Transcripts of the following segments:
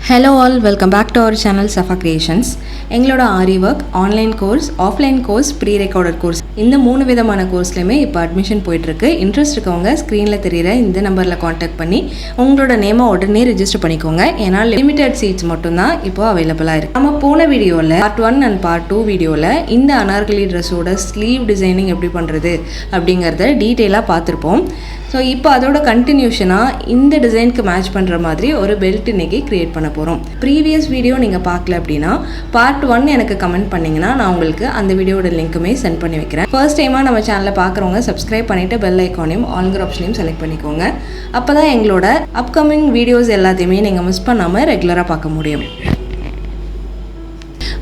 Hello all, welcome back to our channel Safa Creations. எங்களோட aari work online course, offline course, pre recorded course இந்த 3 விதமான கோர்ஸ்லையுமே இப்போ admission போயிட்டுருக்கு. Interest இருக்கவங்க ஸ்க்ரீனில் தெரிகிற இந்த நம்பரில் காண்டாக்ட் பண்ணி உங்களோட நேமை உடனே ரெஜிஸ்டர் பண்ணிக்கோங்க. ஏன்னா லிமிடெட் சீட்ஸ் மட்டும்தான் இப்போ அவைலபிளாக இருக்குது. நம்ம போன வீடியோவில் பார்ட் 1 அண்ட் பார்ட் 2 வீடியோவில் இந்த அனார்கலி ட்ரெஸ்ஸோட ஸ்லீவ் டிசைனிங் எப்படி பண்ணுறது அப்படிங்கிறத டீட்டெயிலாக பார்த்துருப்போம். ஸோ இப்போ அதோட கண்டினியூஷனாக இந்த டிசைனுக்கு மேட்ச் பண்ணுற மாதிரி ஒரு பெல்ட் இன்றைக்கி க்ரியேட் பண்ண போகிறோம். ப்ரீவியஸ் வீடியோ நீங்கள் பார்க்கல அப்படின்னா பார்ட் 1 எனக்கு கமெண்ட் பண்ணிங்கன்னா நான் உங்களுக்கு அந்த வீடியோட லிங்க்குமே சென்ட் பண்ணி வைக்கிறேன். ஃபர்ஸ்ட் டைமாக நம்ம சேனலில் பார்க்குறவங்க சப்ஸ்கிரைப் பண்ணிவிட்டு பெல் ஐக்கானையும் ஆல்ங்கிற ஆப்ஷனையும் செலக்ட் பண்ணிக்கோங்க. அப்போ தான் எங்களோட அப்கமிங் வீடியோஸ் எல்லாத்தையுமே நீங்கள் மிஸ் பண்ணாமல் ரெகுலராக பார்க்க முடியும்.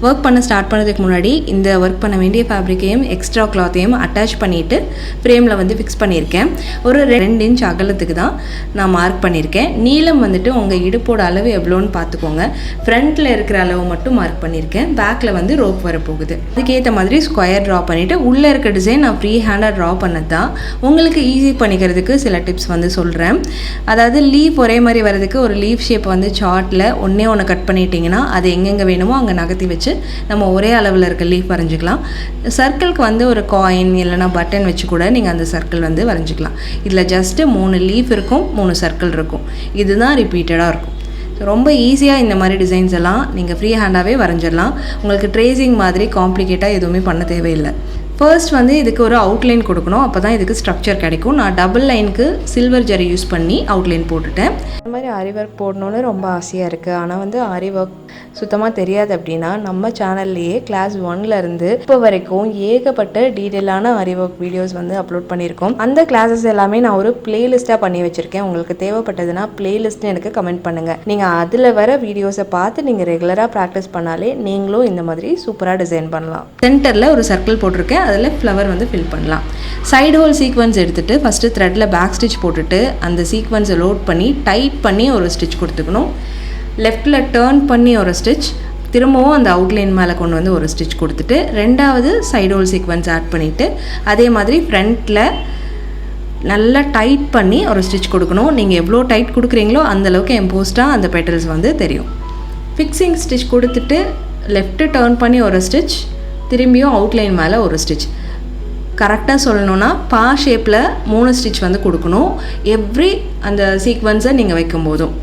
ஒர்க் பண்ண ஸ்டார்ட் பண்ணதுக்கு முன்னாடி இந்த ஒர்க் பண்ண வேண்டிய ஃபேப்ரிக்கையும் எக்ஸ்ட்ரா கிளாத்தையும் அட்டாச் பண்ணிவிட்டு ஃப்ரேமில் வந்து ஃபிக்ஸ் பண்ணியிருக்கேன். ஒரு 2 இன்ச் அகலத்துக்கு தான் நான் மார்க் பண்ணியிருக்கேன். நீளம் வந்துட்டு உங்கள் இடுப்போட அளவு எவ்வளோன்னு பார்த்துக்கோங்க. ஃப்ரண்ட்டில் இருக்கிற அளவு மட்டும் மார்க் பண்ணியிருக்கேன். பேக்கில் வந்து ரோப் வரப்போகுது. அதுக்கேற்ற மாதிரி ஸ்கொயர் ட்ரா பண்ணிவிட்டு உள்ளே இருக்க டிசைன் நான் ஃப்ரீ ஹேண்டாக ட்ரா பண்ணது தான். உங்களுக்கு ஈஸி பண்ணிக்கிறதுக்கு சில டிப்ஸ் வந்து சொல்கிறேன். அதாவது லீஃப் ஒரே மாதிரி வரதுக்கு ஒரு லீஃப் ஷேப் வந்து சார்ட்டில் ஒன்று கட் பண்ணிட்டீங்கன்னா அது எங்கெங்கே வேணுமோ அங்கே நகர்த்தி வச்சு நம்ம ஒரே அளவில் இருக்க லீஃப் வரைஞ்சிக்கலாம். சர்க்கிளுக்கு வந்து ஒரு காயின் இல்லைனா பட்டன் வச்சு கூட நீங்கள் அந்த சர்க்கிள் வந்து வரைஞ்சிக்கலாம். இதில் ஜஸ்ட்டு 3 லீஃப் இருக்கும், 3 சர்க்கிள் இருக்கும். இதுதான் ரிப்பீட்டடாக இருக்கும். ரொம்ப ஈஸியாக இந்த மாதிரி டிசைன்ஸ் எல்லாம் நீங்கள் ஃப்ரீ ஹேண்டாகவே வரைஞ்சிடலாம். உங்களுக்கு ட்ரேசிங் மாதிரி காம்ப்ளிகேட்டாக எதுவுமே பண்ண தேவையில்லை. ஃபர்ஸ்ட் வந்து இதுக்கு ஒரு அவுட்லைன் கொடுக்கணும். அப்போ தான் இதுக்கு ஸ்ட்ரக்சர் கிடைக்கும். நான் டபுள் லைனுக்கு சில்வர் ஜரி யூஸ் பண்ணி அவுட்லைன் போட்டுட்டேன். இந்த மாதிரி ஆரி ஒர்க் போடணுன்னு ரொம்ப ஆசையாக இருக்குது. ஆனால் வந்து ஆரி ஒர்க் சுத்தமாக தெரியாது அப்படின்னா நம்ம சேனல்லையே கிளாஸ் 1லேருந்து இப்போ வரைக்கும் ஏகப்பட்ட டீட்டெயிலான ஆரி ஒர்க் வீடியோஸ் வந்து அப்லோட் பண்ணியிருக்கோம். அந்த கிளாஸஸ் எல்லாமே நான் ஒரு பிளேலிஸ்ட்டாக பண்ணி வச்சுருக்கேன். உங்களுக்கு தேவைப்பட்டதுன்னா பிளேலிஸ்ட்னு எனக்கு கமெண்ட் பண்ணுங்கள். நீங்கள் அதில் வர வீடியோஸை பார்த்து நீங்கள் ரெகுலராக ப்ராக்டிஸ் பண்ணாலே நீங்களும் இந்த மாதிரி சூப்பராக டிசைன் பண்ணலாம். சென்டரில் ஒரு சர்க்கிள் போட்டிருக்கேன். அதில் ஃப்ளவர் வந்து ஃபில் பண்ணலாம். சைடு ஹோல் சீக்வன்ஸ் எடுத்துகிட்டு ஃபஸ்ட்டு த்ரெட்டில் பேக் ஸ்டிச் போட்டுட்டு அந்த சீக்வன்ஸை லோட் பண்ணி டைட் பண்ணி ஒரு ஸ்டிச் கொடுத்துக்கணும். லெஃப்டில் டேர்ன் பண்ணி ஒரு ஸ்டிச், திரும்பவும் அந்த அவுட்லைன் மேலே கொண்டு வந்து ஒரு ஸ்டிச் கொடுத்துட்டு ரெண்டாவது சைடு ஹோல் சீக்வன்ஸ் ஆட் பண்ணிவிட்டு அதே மாதிரி ஃப்ரண்ட்டில் நல்லா டைட் பண்ணி ஒரு ஸ்டிச் கொடுக்கணும். நீங்கள் எவ்வளோ டைட் கொடுக்குறீங்களோ அந்தளவுக்கு எம்போஸ்டாக அந்த பெட்டல்ஸ் வந்து தெரியும். ஃபிக்ஸிங் ஸ்டிச் கொடுத்துட்டு லெஃப்ட்டு டேர்ன் பண்ணி ஒரு ஸ்டிச், திரும்பியும் அவுட்லைன் மேலே ஒரு ஸ்டிச். கரெக்டாக சொல்லணுன்னா பா ஷேப்பில் 3 ஸ்டிச் வந்து கொடுக்கணும் எவ்ரி அந்த சீக்வன்ஸை நீங்கள் வைக்கும் போதும்.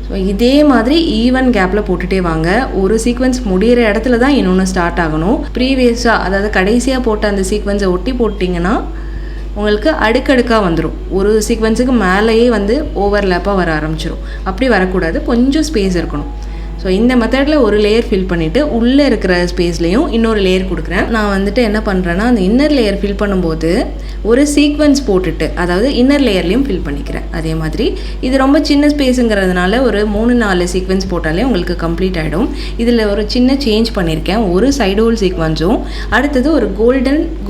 ஸோ இதே மாதிரி ஈவன் கேப்பில் போட்டுகிட்டே வாங்க. ஒரு சீக்வன்ஸ் முடிகிற இடத்துல தான் இன்னொன்று ஸ்டார்ட் ஆகணும். ப்ரீவியஸாக அதாவது கடைசியாக போட்ட அந்த சீக்வன்ஸை ஒட்டி போட்டிங்கன்னா உங்களுக்கு அடுக்கடுக்காக வந்துடும். ஒரு சீக்வன்ஸுக்கு மேலேயே வந்து ஓவர்லேப்பாக வர ஆரம்பிச்சிடும். அப்படி வரக்கூடாது, கொஞ்சம் ஸ்பேஸ் இருக்கணும். ஸோ இந்த மெத்தடில் ஒரு லேயர் ஃபில் பண்ணிவிட்டு உள்ளே இருக்கிற ஸ்பேஸ்லேயும் இன்னொரு லேயர் கொடுக்குறேன். நான் வந்துட்டு என்ன பண்ணுறேன்னா அந்த இன்னர் லேயர் ஃபில் பண்ணும்போது ஒரு சீக்வன்ஸ் போட்டுட்டு அதாவது இன்னர் லேயர்லேயும் ஃபில் பண்ணிக்கிறேன். அதே மாதிரி இது ரொம்ப சின்ன ஸ்பேஸுங்கிறதுனால ஒரு 3-4 சீக்வன்ஸ் போட்டாலே உங்களுக்கு கம்ப்ளீட் ஆகிடும். இதில் ஒரு சின்ன சேஞ்ச் பண்ணியிருக்கேன். ஒரு சைடு ஹோல் சீக்வன்ஸும் அடுத்தது ஒரு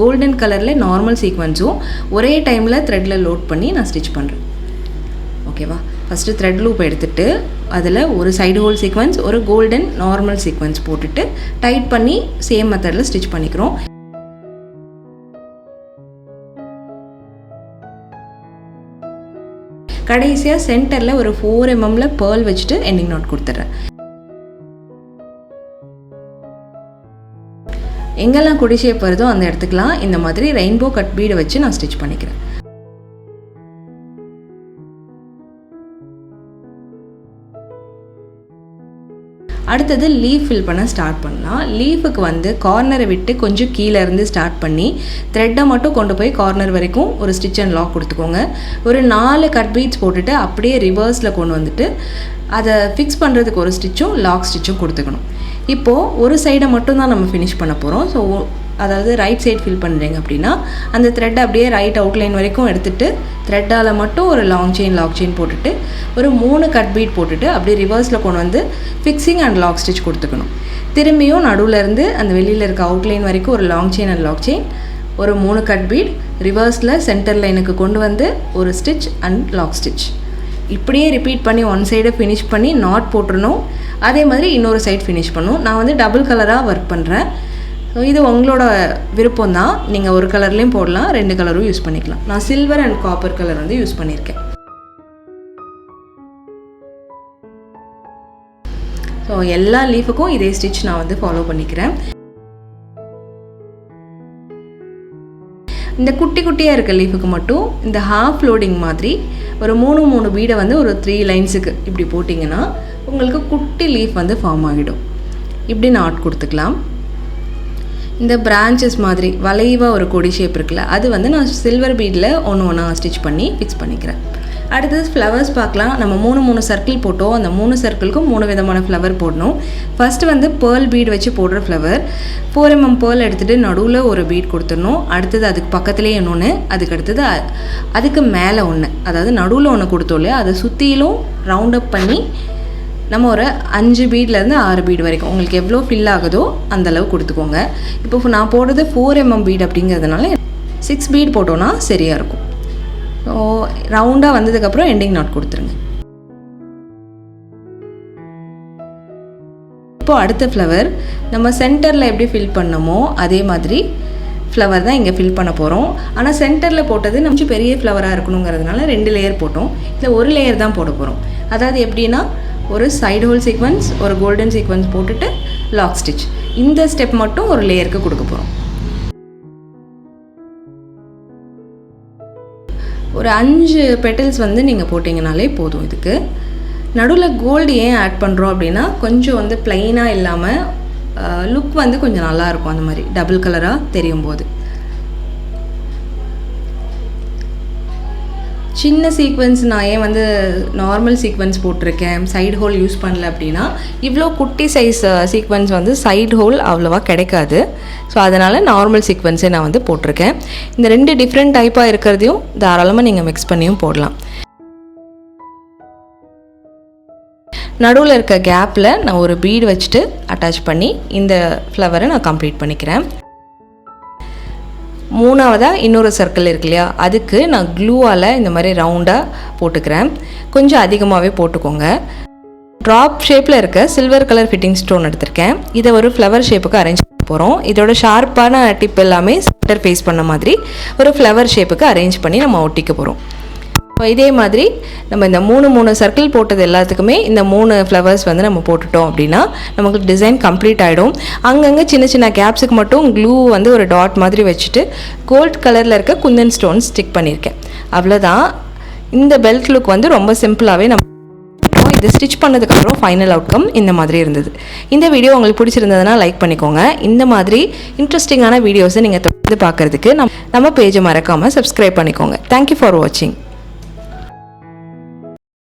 கோல்டன் கலரில் நார்மல் சீக்வன்ஸும் ஒரே டைமில் த்ரெட்டில் லோட் பண்ணி நான் ஸ்டிச் பண்ணுறேன். ஓகேவா? ஃபஸ்ட்டு த்ரெட் லூப் எடுத்துகிட்டு அதில் ஒரு சைடு ஹோல் சீக்வன்ஸ் ஒரு கோல்டன் நார்மல் சீக்வன்ஸ் போட்டுட்டு டைட் பண்ணி சேம் மெத்தடில் ஸ்டிச் பண்ணிக்கிறோம். கடைசியாக சென்டரில் ஒரு 4 mm பேர்ல் வச்சுட்டு எண்டிங் நாட் கொடுத்துட்றேன். எங்கெல்லாம் குடி ஷேப் வருதோ அந்த இடத்துக்குலாம் இந்த மாதிரி ரெயின்போ கட் பீடை வச்சு நான் ஸ்டிச் பண்ணிக்கிறேன். அடுத்தது லீஃப் ஃபில் பண்ண ஸ்டார்ட் பண்ணலாம். லீஃபுக்கு வந்து கார்னரை விட்டு கொஞ்சம் கீழே இருந்து ஸ்டார்ட் பண்ணி த்ரெட்டை மட்டும் கொண்டு போய் கார்னர் வரைக்கும் ஒரு ஸ்டிச் அண்ட் லாக் கொடுத்துக்கோங்க. ஒரு 4 கட் பீட்ஸ் போட்டுட்டு அப்படியே ரிவர்ஸில் கொண்டு வந்துட்டு அதை ஃபிக்ஸ் பண்ணுறதுக்கு ஒரு ஸ்டிச்சும் லாக் ஸ்டிச்சும் கொடுத்துக்கணும். இப்போது ஒரு சைடை மட்டும் தான் நம்ம ஃபினிஷ் பண்ண போகிறோம். ஸோ அதாவது ரைட் சைட் ஃபில் பண்ணுறீங்க அப்படின்னா அந்த த்ரெட்டை அப்படியே ரைட் அவுட்லைன் வரைக்கும் எடுத்துகிட்டு த்ரெட்டால் மட்டும் ஒரு லாக் செயின் போட்டுட்டு ஒரு 3 கட் பீட் போட்டுட்டு அப்படியே ரிவர்ஸில் கொண்டு வந்து ஃபிக்ஸிங் அண்ட் லாக் ஸ்டிச் கொடுத்துக்கணும். திரும்பியும் நடுவில் இருந்து அந்த வெளியில் இருக்க அவுட்லைன் வரைக்கும் ஒரு long chain and lock chain, ஒரு 3 கட் பீட், ரிவர்ஸில் சென்டர் லைனுக்கு கொண்டு வந்து ஒரு ஸ்டிச் அண்ட் லாக் ஸ்டிச். இப்படியே ரிப்பீட் பண்ணி ஒன் சைடை ஃபினிஷ் பண்ணி நாட் போட்டுருணும். அதே மாதிரி இன்னொரு சைட் ஃபினிஷ் பண்ணணும். நான் வந்து டபுள் கலராக ஒர்க் பண்ணுறேன். ஸோ இது உங்களோட விருப்பம் தான். நீங்கள் ஒரு கலர்லேயும் போடலாம், 2 கலரும் யூஸ் பண்ணிக்கலாம். நான் சில்வர் அண்ட் காப்பர் கலர் வந்து யூஸ் பண்ணியிருக்கேன். ஸோ எல்லா லீஃபுக்கும் இதே ஸ்டிச் நான் வந்து ஃபாலோ பண்ணிக்கிறேன். இந்த குட்டி குட்டியாக இருக்க லீஃபுக்கு மட்டும் இந்த ஹாஃப் லோடிங் மாதிரி ஒரு 3 பீடை வந்து ஒரு 3 லைன்ஸுக்கு இப்படி போட்டிங்கன்னா உங்களுக்கு குட்டி லீஃப் வந்து ஃபார்ம் ஆகிடும். இப்படி நாட் கொடுத்துக்கலாம். இந்த பிரான்ச்சஸ் மாதிரி வளைவாக ஒரு கொடி ஷேப் இருக்குல்ல, அது வந்து நான் சில்வர் பீடில் ஒன்று ஸ்டிச் பண்ணி ஃபிக்ஸ் பண்ணிக்கிறேன். அடுத்தது ஃப்ளவர்ஸ் பார்க்கலாம். நம்ம 3 சர்க்கிள் போட்டோம். அந்த 3 சர்க்கிளுக்கும் 3 விதமான ஃப்ளவர் போடணும். ஃபஸ்ட்டு வந்து பேர்ல் பீட் வச்சு போடுற ஃப்ளவர் 4 mm பேர்ல் எடுத்துகிட்டு நடுவில் ஒரு பீட் கொடுத்துடணும். அடுத்தது அதுக்கு பக்கத்துலேயே இன்னொன்று, அதுக்கு அடுத்தது அதுக்கு மேலே ஒன்று, அதாவது நடுவில் ஒன்று கொடுத்தோம் இல்லையா, அதை சுற்றிலும் ரவுண்ட் அப் பண்ணி நம்ம ஒரு 5 பீட்லேருந்து 6 பீட் வரைக்கும் உங்களுக்கு எவ்வளோ ஃபில் ஆகுதோ அந்தளவு கொடுத்துக்கோங்க. இப்போ நான் போடுறது 4 mm பீட் அப்படிங்கிறதுனால 6 பீட் போட்டோன்னா சரியாக இருக்கும். ஸோ ரவுண்டாக வந்ததுக்கப்புறம் எண்டிங் நாட் கொடுத்துருங்க. இப்போது அடுத்த ஃப்ளவர் நம்ம சென்டரில் எப்படி ஃபில் பண்ணமோ அதே மாதிரி ஃப்ளவர் தான் இங்கே ஃபில் பண்ண போகிறோம். ஆனால் சென்டரில் போட்டது நம்ம பெரிய ஃப்ளவராக இருக்கணுங்கிறதுனால 2 லேயர் போட்டோம். இல்லை 1 லேயர் தான் போட போகிறோம். அதாவது எப்படின்னா ஒரு சைடு ஹோல் சீக்வன்ஸ், ஒரு கோல்டன் சீக்வன்ஸ் போட்டுட்டு லாக் ஸ்டிச், இந்த ஸ்டெப் மட்டும் ஒரு லேயருக்கு கொடுக்க போகிறோம். ஒரு 5 பெட்டல்ஸ் வந்து நீங்கள் போட்டிங்கனாலே போதும். இதுக்கு நடுவில் கோல்டு ஏன் ஆட் பண்ணுறோம் அப்படின்னா கொஞ்சம் வந்து ப்ளைனாக இல்லாமல் லுக் வந்து கொஞ்சம் நல்லாயிருக்கும். அந்த மாதிரி டபுள் கலராக தெரியும் போது. சின்ன சீக்வன்ஸ் நான் ஏன் வந்து நார்மல் சீக்வன்ஸ் போட்டிருக்கேன், சைடு ஹோல் யூஸ் பண்ணல அப்படின்னா இவ்வளோ குட்டி சைஸ் சீக்வன்ஸ் வந்து சைடு ஹோல் அவ்வளோவா கிடைக்காது. ஸோ அதனால் நார்மல் சீக்வன்ஸே நான் வந்து போட்டிருக்கேன். இந்த 2 டிஃப்ரெண்ட் டைப்பாக இருக்கிறதையும் தாராளமாக நீங்கள் மிக்ஸ் பண்ணியும் போடலாம். நடுவில் இருக்க கேப்பில் நான் ஒரு பீடு வச்சுட்டு அட்டாச் பண்ணி இந்த ஃப்ளவரை நான் கம்ப்ளீட் பண்ணிக்கிறேன். 3ஆவதாக இன்னொரு சர்க்கிள் இருக்கு இல்லையா, அதுக்கு நான் க்ளூவால் இந்த மாதிரி ரவுண்டாக போட்டுக்கிறேன். கொஞ்சம் அதிகமாகவே போட்டுக்கோங்க. ட்ராப் ஷேப்பில் இருக்க சில்வர் கலர் ஃபிட்டிங் ஸ்டோன் எடுத்திருக்கேன். இதை ஒரு ஃப்ளவர் ஷேப்புக்கு அரேஞ்ச் பண்ண போகிறோம். இதோட ஷார்ப்பான டிப் எல்லாமே சென்டர் ஃபேஸ் பண்ண மாதிரி ஒரு ஃப்ளவர் ஷேப்புக்கு அரேஞ்ச் பண்ணி நம்ம ஒட்டிக்க போகிறோம். இதே மாதிரி நம்ம இந்த 3 சர்க்கிள் போட்டது எல்லாத்துக்குமே இந்த 3 ஃப்ளவர்ஸ் வந்து நம்ம போட்டுட்டோம் அப்படின்னா நமக்கு டிசைன் கம்ப்ளீட் ஆகிடும். அங்கங்கே சின்ன சின்ன கேப்ஸுக்கு மட்டும் க்ளூ வந்து ஒரு டாட் மாதிரி வச்சுட்டு கோல்ட் கலரில் இருக்க குந்தன் ஸ்டோன் ஸ்டிக் பண்ணியிருக்கேன். அவ்வளோதான். இந்த பெல்ட் லுக் வந்து ரொம்ப சிம்பிளாகவே நம்ம இது ஸ்டிச் பண்ணதுக்கப்புறம் ஃபைனல் அவுட்கம் இந்த மாதிரி இருந்தது. இந்த வீடியோ உங்களுக்கு பிடிச்சிருந்ததுன்னா லைக் பண்ணிக்கோங்க. இந்த மாதிரி இன்ட்ரெஸ்டிங்கான வீடியோஸை நீங்கள் தொடர்ந்து பார்க்குறதுக்கு நம்ம பேஜை மறக்காமல் சப்ஸ்கிரைப் பண்ணிக்கோங்க. தேங்க்யூ ஃபார் வாட்சிங்.